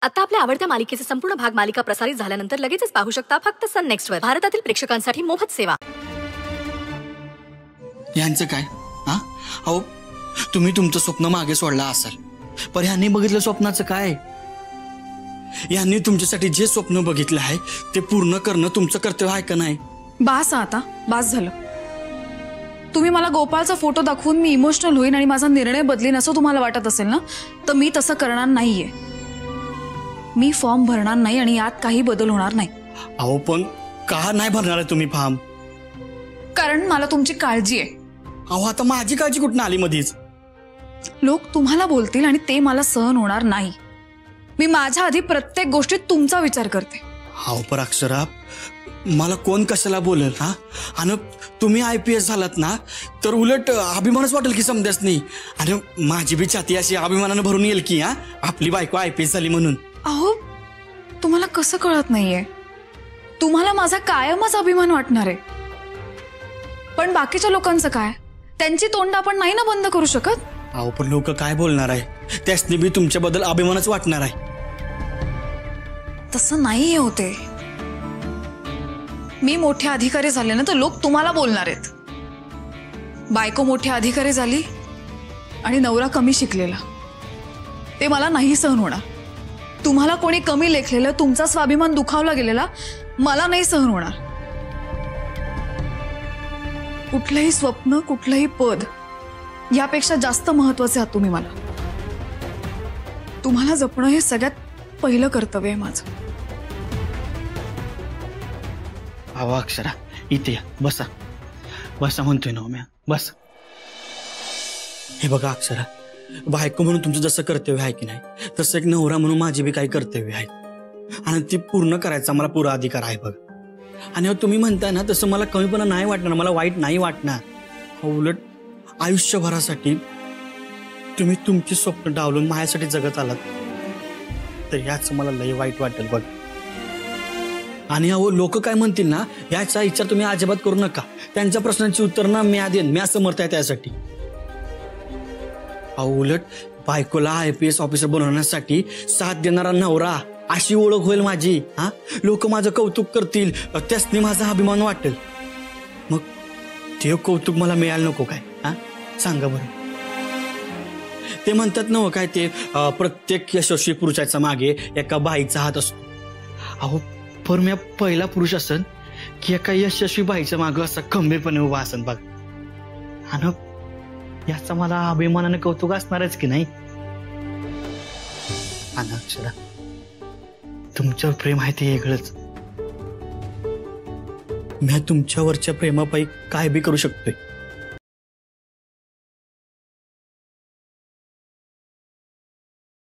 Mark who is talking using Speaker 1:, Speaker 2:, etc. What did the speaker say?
Speaker 1: आता आपल्या आवडत्या मालिकेचे संपूर्ण भाग मालिका प्रसारित झाल्यानंतर लगेचच पाहू शकता फक्त सन नेक्स्ट वर. भारतातील प्रेक्षकांसाठी मोफत सेवा.
Speaker 2: यांचं काय? हा अहो, तुम्ही तुमचं स्वप्न मागे सोडला असाल, पण ह्यांनी बघितलं स्वप्नाचं काय? यांनी तुमच्यासाठी जे स्वप्न बघितलं आहे ते पूर्ण करणं तुमचं कर्तव्य आहे का नाही?
Speaker 3: बास आता, बास झालं. तुम्ही मला गोपाळचा फोटो दाखवून मी इमोशनल होईन आणि माझा निर्णय बदलीन असं तुम्हाला वाटत असेल ना, तर मी तसं करणार नाहीये. मी फॉर्म भरणार नाही आणि यात काही बदल होणार नाही.
Speaker 2: अहो, पण का नाही भरणार आहे तुम्ही फॉर्म?
Speaker 3: कारण मला तुमची काळजी आहे.
Speaker 2: अहो, आता माझी काळजी कुठून आली मधीच?
Speaker 3: लोक तुम्हाला बोलतील आणि ते मला सहन होणार नाही. मी माझ्या आधी प्रत्येक गोष्टीत तुमचा विचार करते.
Speaker 2: अहो, पर अक्षरा, मला कोण कशाला बोलेल? हा, आणि तुम्ही IPS झालात ना तर उलट अभिमानच वाटेल की समजाच नाही. आणि माझी बी छाती अशी अभिमानानं भरून येईल की हा आपली बायको IPS झाली म्हणून.
Speaker 3: अहो, तुम्हाला कसं कळत नाहीये? तुम्हाला माझा कायमच अभिमान वाटणार आहे. पण बाकीच्या लोकांचं काय? त्यांची तोंड आपण नाही ना बंद करू शकत.
Speaker 2: अहो, पण लोक काय बोलणार आहे? त्यासनी बी तुमच्याबद्दल अभिमानच वाटणार आहे.
Speaker 3: तसं नाही होते. मी मोठे अधिकारी झाले ना तर लोक तुम्हाला बोलणार आहेत. बायको मोठे अधिकारी झाली आणि नवरा कमी शिकलेला, ते मला नाही सहन होणार. तुम्हाला कोणी कमी लेखलेलं, तुमचा स्वाभिमान दुखावला गेलेला मला नाही सहन होणार. कुठलंही स्वप्न, कुठलंही पद यापेक्षा जास्त महत्वाचे आहात तुम्ही मला. तुम्हाला जपणं हे सगळ्यात पहिलं कर्तव्य आहे माझं.
Speaker 2: अहो अक्षरा, इथे या, बसा बसा म्हणतोय ना म्या, बस. हे बघा अक्षरा, बायको म्हणून तुमचं जसं कर्तव्य आहे की नाही, तसं एक नवरा म्हणून माझी बी काही कर्तव्य आहे आणि ती पूर्ण करायचा मला पुरा अधिकार आहे बघ. आणि तुम्ही म्हणताय ना तसं मला कमीपणा नाही वाटणार, मला वाईट नाही वाटणार. उलट आयुष्यभरासाठी तुम्ही तुमची स्वप्न डावलून माझ्यासाठी जगत आलात तर याच मला लय वाईट वाटेल बघ. आणि अहो, लोक काय म्हणतील ना याचा विचार तुम्ही अजिबात करू नका. त्यांच्या प्रश्नांची उत्तर ना मी देईन, मी समर्थ आहे त्यासाठी. अहो, उलट बायकोला IPS ऑफिसर बनवण्यासाठी साथ देणारा नवरा अशी ओळख होईल माझी. हा, लोक माझं कौतुक करतील, त्यासनी माझा अभिमान वाटेल. मग ते कौतुक मला मिळायला नको काय? हा, सांगा बरं. ते म्हणतात ना काय, ते प्रत्येक यशस्वी पुरुषाच्या मागे एका बाईचा हात असतो. अहो, पर मी पहिला पुरुष असन की एका यशस्वी बाईच्या मागे असा खंबीरपणे उभा असन बघ. आणि याचा मला अभिमानाने कौतुक असणारच की नाही? आणि अक्षरा, तुमच्यावर प्रेम आहे ते वेगळंच. मी तुमच्यावरच्या प्रेमापायी काय बी करू शकतोय.